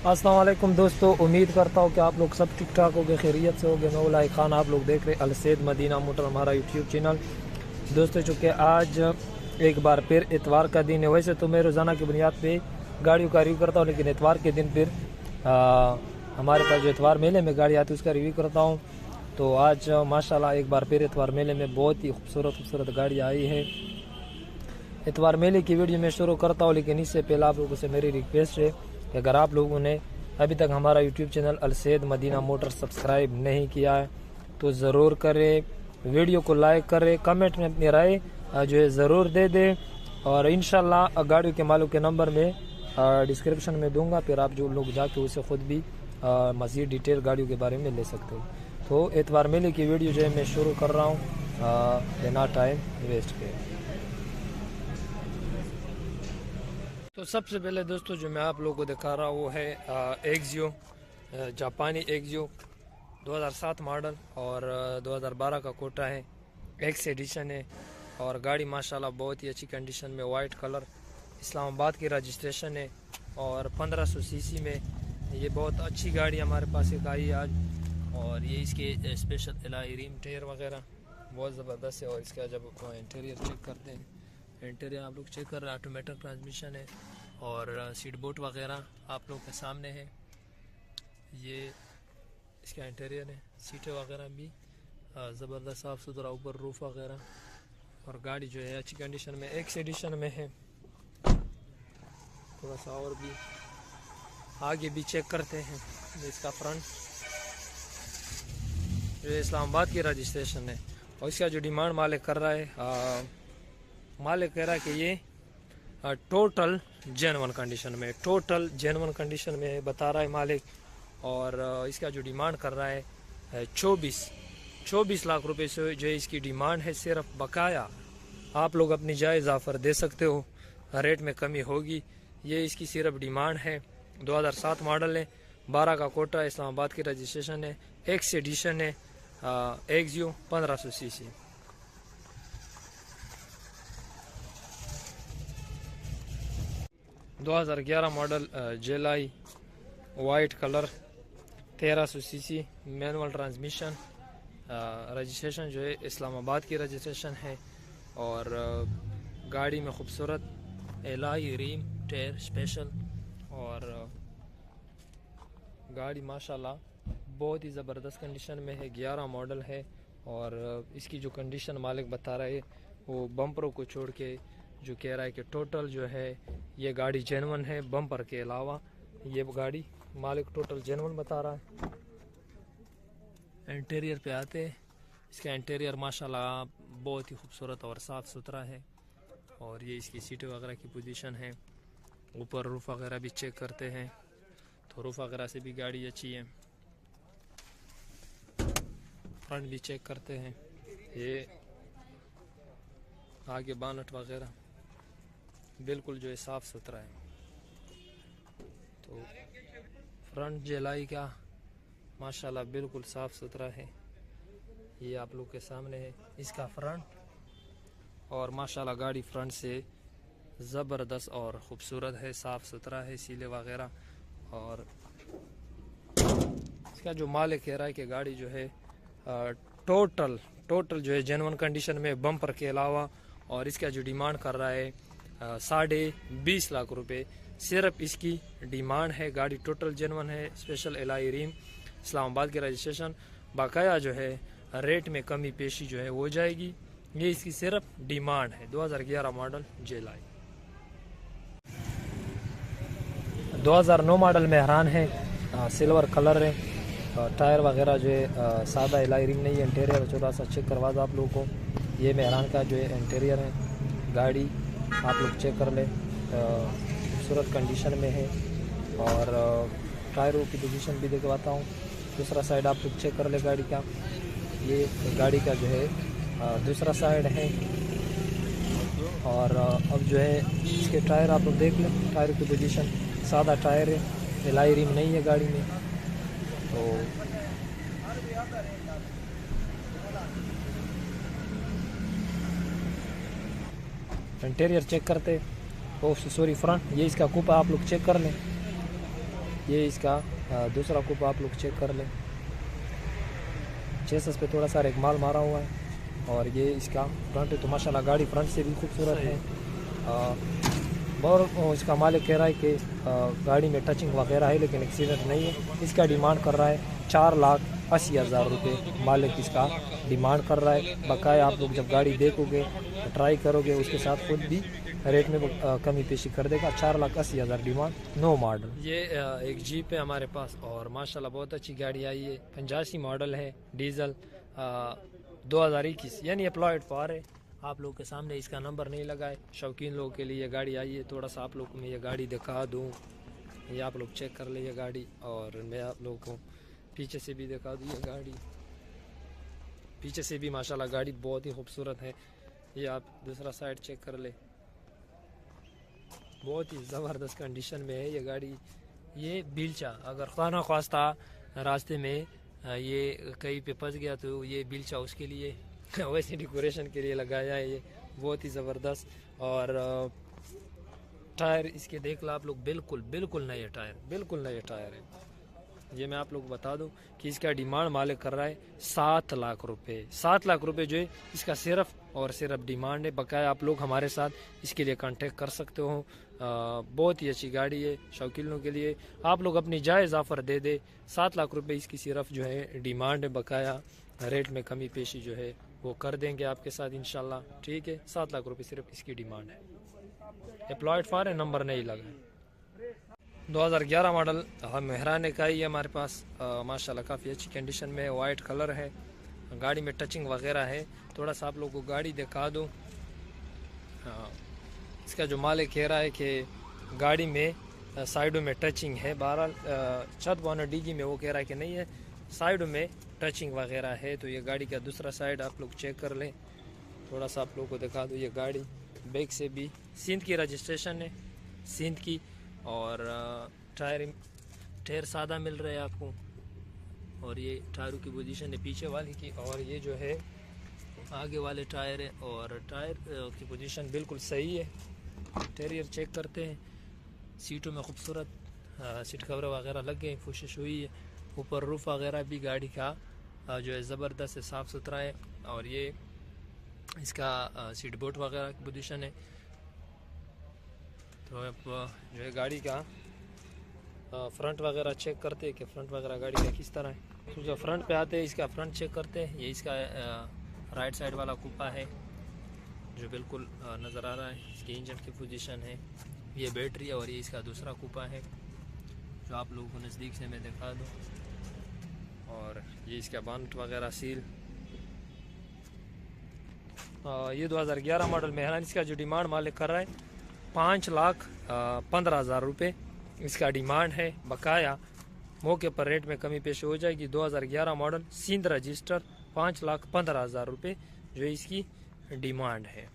अस्सलाम वालेकुम दोस्तों, उम्मीद करता हूँ कि आप लोग सब ठीक ठाक होगे, खैरियत से होगे। मैं उलाई खान, आप लोग देख रहे हैं अलसैद मदीना मोटर, हमारा यूट्यूब चैनल। दोस्तों, चूँकि आज एक बार फिर इतवार का दिन है। वैसे तो मैं रोज़ाना की बुनियाद पे गाड़ियों का रिव्यू करता हूँ, लेकिन इतवार के दिन फिर हमारे पास जो इतवार मेले में गाड़ी आती है उसका रिव्यू करता हूँ। तो आज माशाल्लाह एक बार फिर इतवार मेले में बहुत ही खूबसूरत गाड़ी आई है। इतवार मेले की वीडियो मैं शुरू करता हूँ, लेकिन इससे पहले आप लोगों से मेरी रिक्वेस्ट है कि अगर आप लोगों ने अभी तक हमारा YouTube channel Al Saeed Madina motor subscribe नहीं किया है तो ज़रूर करें, वीडियो को लाइक करें, कमेंट में अपनी राय जो है ज़रूर दे दें। और इंशाल्लाह गाड़ियों के मालिक के नंबर में डिस्क्रिप्शन में दूंगा, फिर आप जो लोग जाके उसे ख़ुद भी मज़ीद डिटेल गाड़ियों के बारे में ले सकते हो। तो इतवार मेले की वीडियो जो है मैं शुरू कर रहा हूँ बिना टाइम वेस्ट के। तो सबसे पहले दोस्तों जो मैं आप लोगों को दिखा रहा हूँ वो है एक्सियो, जापानी एक्सियो 2007 मॉडल और 2012 का कोटा है, एक्स एडिशन है। और गाड़ी माशाल्लाह बहुत ही अच्छी कंडीशन में, वाइट कलर, इस्लामाबाद की रजिस्ट्रेशन है और 1500 सीसी में ये बहुत अच्छी गाड़ी हमारे पास एक आई आज। और ये इसके स्पेशल एलॉय रिम टायर वगैरह बहुत ज़बरदस्त है। और इसका जब इंटीरियर चेक करते हैं, इंटीरियर आप लोग चेक कर रहे हैं, ऑटोमेटिक ट्रांसमिशन है और सीट बोट वगैरह आप लोग के सामने है। ये इसका इंटीरियर है, सीटें वगैरह भी ज़बरदस्त साफ़ सुथरा, ऊपर रूफ वगैरह। और गाड़ी जो है अच्छी कंडीशन में, एक्स एडिशन में है। थोड़ा सा और भी आगे भी चेक करते हैं। इसका फ्रंट जो इस्लामाबाद की रजिस्ट्रेशन है और इसका जो डिमांड मालिक कर रहा है, मालिक कह रहा है कि ये टोटल जेन्युइन कंडीशन में, टोटल जेन्युइन कंडीशन में बता रहा है मालिक। और इसका जो डिमांड कर रहा है 24 लाख रुपए से जो है इसकी डिमांड है। सिर्फ बकाया आप लोग अपनी जायज़ ऑफ़र दे सकते हो, रेट में कमी होगी। ये इसकी सिर्फ डिमांड है। 2007 मॉडल है, 12 का कोटा, इस्लामाबाद की रजिस्ट्रेशन है, एक्स एडिशन है, Axio 1500 CC. uh, 2011 model GLi, white colour, 1300 CC, manual transmission, registration जो है इस्लामाबाद की रजिस्ट्रेशन है। और गाड़ी में खूबसूरत एलॉय रिम टायर स्पेशल। और गाड़ी माशाल्लाह बहुत ही ज़बरदस्त कंडीशन में है, 11 मॉडल है। और इसकी जो कंडीशन मालिक बता रहा है वो बम्परों को छोड़ के जो कह रहा है कि टोटल जो है ये गाड़ी जेन्युइन है, बम्पर के अलावा ये गाड़ी मालिक टोटल जेन्युइन बता रहा है। इंटीरियर पे आते हैं, इसका इंटीरियर माशाल्लाह बहुत ही खूबसूरत और साफ़ सुथरा है। और ये इसकी सीटें वगैरह की पोजीशन है। ऊपर रूफ वगैरह भी चेक करते हैं, तो रूफ वगैरह से भी गाड़ी अच्छी है। फ्रंट भी चेक करते हैं, ये आगे बानट वगैरह बिल्कुल जो है साफ़ सुथरा है। तो फ्रंट जेलाई का माशाल्लाह बिल्कुल साफ़ सुथरा है। ये आप लोग के सामने है इसका फ्रंट। और माशाल्लाह गाड़ी फ्रंट से ज़बरदस्त और ख़ूबसूरत है, साफ़ सुथरा है, सीले वगैरह। और इसका जो मालिक कह रहा है कि गाड़ी जो है टोटल जो है जेन्युइन कंडीशन में, बम्पर के अलावा। और इसका जो डिमांड कर रहा है 20.5 लाख रुपए सिर्फ इसकी डिमांड है। गाड़ी टोटल जेन्युइन है, स्पेशल एलॉय रिम, इस्लामाबाद की रजिस्ट्रेशन। बाकाया जो है रेट में कमी पेशी जो है हो जाएगी। ये इसकी सिर्फ डिमांड है। 2011 मॉडल जेलाई, 2009 मॉडल मेहरान है, सिल्वर कलर है। टायर वगैरह जो है सादा एलॉय रिम नहीं है। इंटीरियर थोड़ा सा चेक करवा दो आप लोगों को। ये मेहरान का जो है इंटीरियर है, गाड़ी आप लोग चेक कर लें, खूबसूरत कंडीशन में है। और टायरों की पोजीशन भी दिखवाता हूँ। दूसरा साइड आप लोग चेक कर ले गाड़ी का। ये गाड़ी का जो है दूसरा साइड है। और अब जो है इसके टायर आप लोग देख लें, टायर की पोजीशन सादा टायर है, एलॉय रिम नहीं है गाड़ी में। तो इंटीरियर चेक करते, ओ सॉरी फ्रंट, ये इसका कूपा आप लोग चेक कर लें। ये इसका दूसरा कूप आप लोग चेक कर लें। चेसस पे थोड़ा सा रेगमाल मारा हुआ है। और ये इसका फ्रंट है, तो माशाल्लाह गाड़ी फ्रंट से भी खूबसूरत है। और इसका मालिक कह रहा है कि गाड़ी में टचिंग वगैरह है लेकिन एक्सीडेंट नहीं है। इसका डिमांड कर रहा है 4,80,000 रुपये मालिक इसका डिमांड कर रहा है। बकाया आप लोग जब गाड़ी देखोगे ट्राई करोगे उसके साथ खुद भी रेट में कमी पेशी कर देगा। 4,80,000 डिमांड, नो मॉडल। ये एक जीप है हमारे पास और माशाल्लाह बहुत अच्छी गाड़ी आई है। 85 मॉडल है, डीजल 2021 यानी अप्लॉयड फॉर है। आप लोग के सामने इसका नंबर नहीं लगा है। शौकीन लोगों के लिए ये गाड़ी आई है। थोड़ा सा आप लोग को मैं ये गाड़ी दिखा दूँ, ये आप लोग चेक कर ले ये गाड़ी। और मैं आप लोगों को पीछे से भी दिखा दूँ ये गाड़ी। पीछे से भी माशाल्लाह गाड़ी बहुत ही खूबसूरत है। ये आप दूसरा साइड चेक कर ले, बहुत ही ज़बरदस्त कंडीशन में है ये गाड़ी। ये बिलचा अगर खाना ख्वास्ता रास्ते में ये कहीं पे फंस गया तो ये बिलचा उसके लिए वैसे डेकोरेशन के लिए लगाया है। ये बहुत ही ज़बरदस्त। और टायर इसके देख लो आप लोग, बिल्कुल बिल्कुल नए टायर, बिल्कुल नए टायर है। ये मैं आप लोग बता दूं कि इसका डिमांड मालिक कर रहा है 7 लाख रुपए। 7 लाख रुपए जो है इसका सिर्फ और सिर्फ डिमांड है। बकाया आप लोग हमारे साथ इसके लिए कांटेक्ट कर सकते हो। बहुत ही अच्छी गाड़ी है शौकीनों के लिए। आप लोग अपनी जायज़ ऑफ़र दे दे। 7 लाख रुपए इसकी सिर्फ जो है डिमांड है। बकाया रेट में कमी पेशी जो है वो कर देंगे आपके साथ इंशाल्लाह। ठीक है, 7 लाख रुपए सिर्फ इसकी डिमांड है। एप्लॉयड फॉर है, नंबर नहीं लगा। 2011 मॉडल मेहराने का ही है हमारे पास। माशाल्लाह काफ़ी अच्छी कंडीशन में है, वाइट कलर है, गाड़ी में टचिंग वगैरह है। थोड़ा सा आप लोगों को गाड़ी दिखा दूँ। इसका जो मालिक कह रहा है कि गाड़ी में साइडों में टचिंग है। बहरहाल छत बोनट डीगी में वो कह रहा है कि नहीं है, साइडों में टचिंग वगैरह है। तो ये गाड़ी का दूसरा साइड आप लोग चेक कर लें। थोड़ा सा आप लोगों को दिखा दूँ ये गाड़ी। बैक से भी सिंध की रजिस्ट्रेशन है, सिंध की। और टायर सादा मिल रहा है आपको। और ये टायरों की पोजीशन है पीछे वाली की, और ये जो है आगे वाले टायर है। और टायर की पोजीशन बिल्कुल सही है। इंटीरियर चेक करते हैं। सीटों में खूबसूरत सीट कवर वगैरह लग गए, कोशिश हुई है। ऊपर रूफ वगैरह भी गाड़ी का जो है ज़बरदस्त है, साफ़ सुथरा है। और ये इसका सीट बोर्ड वगैरह की पोजीशन है। तो अब जो है गाड़ी का फ्रंट वगैरह चेक करते हैं कि फ्रंट वगैरह गाड़ी का किस तरह है। तो जो फ्रंट पे आते हैं इसका फ्रंट चेक करते हैं। ये इसका राइट साइड वाला कुप्पा है जो बिल्कुल नज़र आ रहा है। इसकी इंजन की पोजीशन है, ये बैटरी है। और ये इसका दूसरा कुप्पा है जो आप लोगों को नज़दीक से मैं दिखा दूँ। और ये इसका बॉनेट वगैरह सील। ये 2011 मॉडल में है। इसका जो डिमांड मालिक कर रहा है 5,15,000 रुपये इसका डिमांड है। बकाया मौके पर रेट में कमी पेश हो जाएगी। 2011 मॉडल, सिंध रजिस्टर, 5,15,000 रुपये जो इसकी डिमांड है।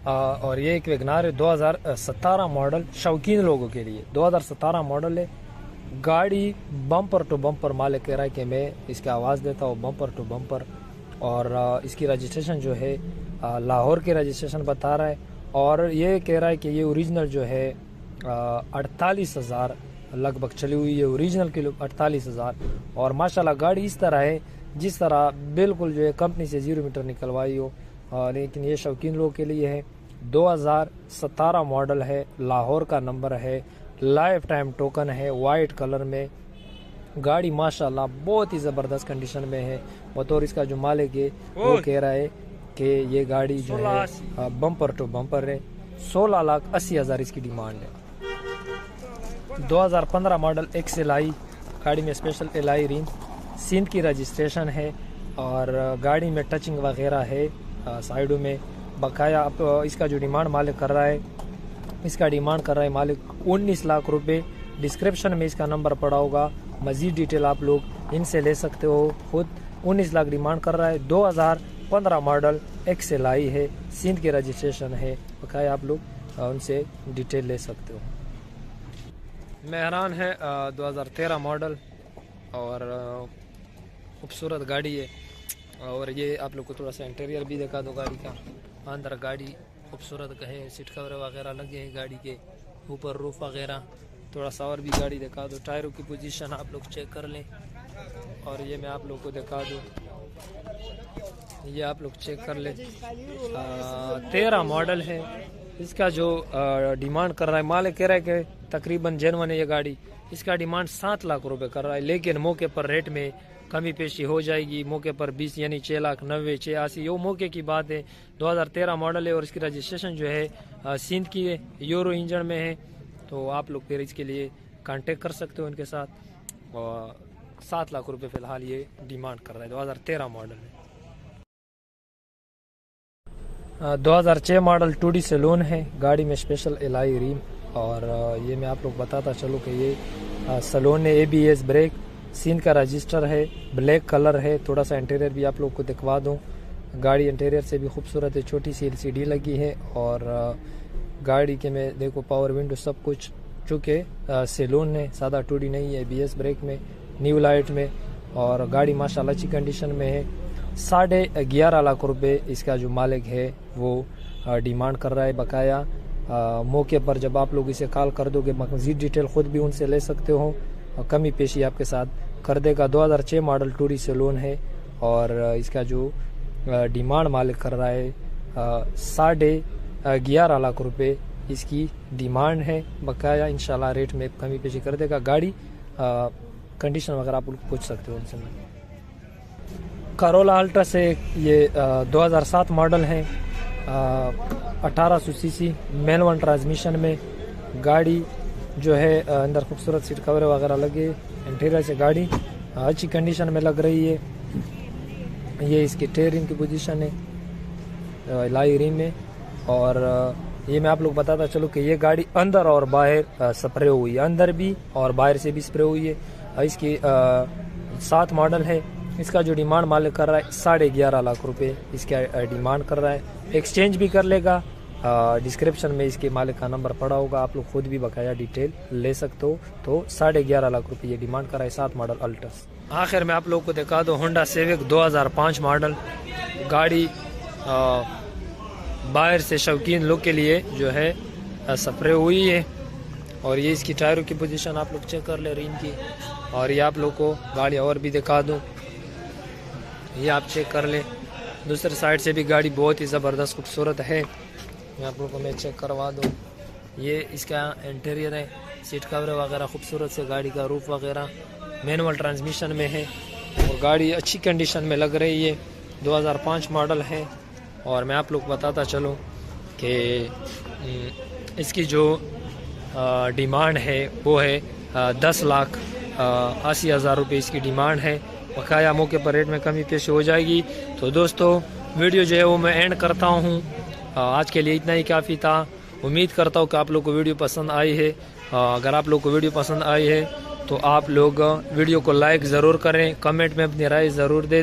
और ये एक वैगनार है 2017 मॉडल, शौकीन लोगों के लिए 2017 मॉडल है। गाड़ी बम्पर टू बम्पर मालिक कह रहा है कि मैं इसकी आवाज़ देता हूँ बम्पर टू बम्पर। और इसकी रजिस्ट्रेशन जो है लाहौर की रजिस्ट्रेशन बता रहा है। और ये कह रहा है कि ये ओरिजिनल जो है 48,000 लगभग चली हुई है, ओरिजिनल की 48,000। और माशाल्लाह गाड़ी इस तरह है जिस तरह बिल्कुल जो है कंपनी से 0 मीटर निकलवाई हो। लेकिन ये शौकीन लोगों के लिए है। 2017 मॉडल है, लाहौर का नंबर है, लाइफ टाइम टोकन है, वाइट कलर में। गाड़ी माशाल्लाह बहुत ही ज़बरदस्त कंडीशन में है। और इसका जो मालिक है वो कह रहा है कि ये गाड़ी जो है बम्पर टू बम्पर है। 16,80,000 इसकी डिमांड है। 2015 मॉडल XLI, गाड़ी में स्पेशल एलाई रिंग, सिंध की रजिस्ट्रेशन है। और गाड़ी में टचिंग वगैरह है साइडों में। बकाया आप इसका जो डिमांड मालिक कर रहा है, इसका डिमांड कर रहा है मालिक 19 लाख रुपए। डिस्क्रिप्शन में इसका नंबर पड़ा होगा, मज़ीद डिटेल आप लोग इनसे ले सकते हो खुद। 19 लाख डिमांड कर रहा है। 2015 मॉडल XLI है, सिंध की रजिस्ट्रेशन है। बकाया आप लोग उनसे डिटेल ले सकते हो। मेहरान है 2013 मॉडल और खूबसूरत गाड़ी है। और ये आप लोग को थोड़ा सा इंटीरियर भी दिखा दो गाड़ी का। अंदर गाड़ी खूबसूरत है, सीट कवर वगैरह लगे हैं गाड़ी के ऊपर, रूफ वगैरह। थोड़ा सा और भी गाड़ी दिखा दो, टायरों की पोजीशन आप लोग चेक कर लें। और ये मैं आप लोग को दिखा दूँ, ये आप लोग चेक कर ले। 13 मॉडल है। इसका जो डिमांड कर रहा है, मालिक कह रहा है कि तकरीबन जेनवन है ये गाड़ी। इसका डिमांड 7 लाख रुपए कर रहा है, लेकिन मौके पर रेट में कमी पेशी हो जाएगी। मौके पर 20 यानी 6,90,000 680, वो मौके की बात है। 2013 मॉडल है और इसकी रजिस्ट्रेशन जो है सिंध की है, यूरो इंजन में है। तो आप लोग फिर इसके लिए कांटेक्ट कर सकते हो उनके साथ। और 7 लाख रुपए फिलहाल ये डिमांड कर रहा है, 2013 मॉडल है। 2006 मॉडल 2D सैलून है, गाड़ी में स्पेशल एलॉय रिम। और ये मैं आप लोग बताता चलूँ कि ये सैलून है, ABS ब्रेक, सीन का रजिस्टर है, ब्लैक कलर है। थोड़ा सा इंटीरियर भी आप लोग को दिखवा दूँ, गाड़ी इंटीरियर से भी खूबसूरत है। छोटी सी LCD लगी है और गाड़ी के में देखो पावर विंडो सब कुछ, चूँकि सैलून है, सादा 2D नहीं है, ABS ब्रेक में, न्यू लाइट में। और गाड़ी माशाल्लाह अच्छी कंडीशन में है। 11.5 लाख रुपए इसका जो मालिक है वो डिमांड कर रहा है बकाया। मौके पर जब आप लोग इसे कॉल कर दोगे, मज़ीद डिटेल खुद भी उनसे ले सकते हो, कमी पेशी आपके साथ कर देगा। 2006 मॉडल 2D सैलून है और इसका जो डिमांड मालिक कर रहा है 11.5 लाख रुपए इसकी डिमांड है बकाया। इंशाल्लाह रेट में कमी पेशी कर देगा। गाड़ी कंडीशन वगैरह आप लोग पूछ सकते हो उनसे। करोला अल्ट्रा से ये 2007 मॉडल है, 1800 सीसी मैनुअल ट्रांसमिशन में। गाड़ी जो है अंदर खूबसूरत सीट कवर वगैरह लगे, इंटीरियर से गाड़ी अच्छी कंडीशन में लग रही है। ये इसकी टेयरिंग की पोजीशन है लाई रिम में। और ये मैं आप लोग बताता चलूँ कि ये गाड़ी अंदर और बाहर स्प्रे हुई है, अंदर भी और बाहर से भी स्प्रे हुई है। इसकी 7 मॉडल है। इसका जो डिमांड मालिक कर रहा है 11.5 लाख रुपए इसका डिमांड कर रहा है। एक्सचेंज भी कर लेगा। डिस्क्रिप्शन में इसके मालिक का नंबर पड़ा होगा, आप लोग खुद भी बकाया डिटेल ले सकते हो। तो 11.5 लाख रुपए ये डिमांड कर रहा है, 7 मॉडल अल्टस। आखिर में आप लोग को दिखा दो होंडा सिविक 2005 मॉडल। गाड़ी बाहर से शौकीन लोग के लिए जो है स्प्रे हुई है। और ये इसकी टायरों की पोजीशन आप लोग चेक कर ले रिम की। और ये आप लोग को गाड़ी और भी दिखा दूँ, ये आप चेक कर ले। दूसरे साइड से भी गाड़ी बहुत ही ज़बरदस्त खूबसूरत है, मैं आप लोग को मैं चेक करवा दूँ। ये इसका इंटीरियर है, सीट कवर वगैरह खूबसूरत से, गाड़ी का रूफ वगैरह मैनुअल ट्रांसमिशन में है और गाड़ी अच्छी कंडीशन में लग रही है। 2005 मॉडल है। और मैं आप लोग बताता चलूँ कि इसकी जो डिमांड है वो है 10,80,000 रुपये इसकी डिमांड है। बकाया मौके पर रेट में कमी पेश हो जाएगी। तो दोस्तों वीडियो जो है वो मैं एंड करता हूँ। आज के लिए इतना ही काफ़ी था। उम्मीद करता हूँ कि आप लोग को वीडियो पसंद आई है। अगर आप लोग को वीडियो पसंद आई है तो आप लोग वीडियो को लाइक ज़रूर करें, कमेंट में अपनी राय ज़रूर दे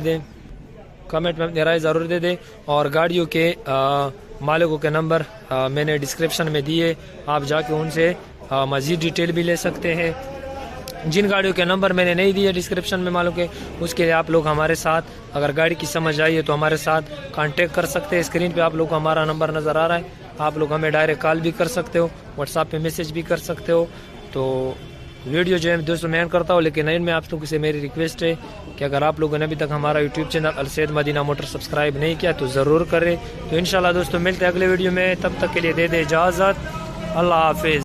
दें, और गाड़ियों के मालिकों के नंबर मैंने डिस्क्रिप्शन में दिए, आप जाके उनसे मज़ीद डिटेल भी ले सकते हैं। जिन गाड़ियों के नंबर मैंने नहीं दिए डिस्क्रिप्शन में मालूम के, उसके लिए आप लोग हमारे साथ, अगर गाड़ी की समझ आई है तो हमारे साथ कांटेक्ट कर सकते हैं। स्क्रीन पे आप लोग को हमारा नंबर नज़र आ रहा है, आप लोग हमें डायरेक्ट कॉल भी कर सकते हो, व्हाट्सएप पे मैसेज भी कर सकते हो। तो वीडियो जो है दोस्तों मैं करता हूँ, लेकिन एंड में आप लोगों से मेरी रिक्वेस्ट है कि अगर आप लोगों ने अभी तक हमारा YouTube channel Al Saeed Madina motor subscribe नहीं किया तो ज़रूर करें। तो इंशाल्लाह दोस्तों मिलते हैं अगले वीडियो में, तब तक के लिए दे इजाज़त। अल्लाह हाफिज़।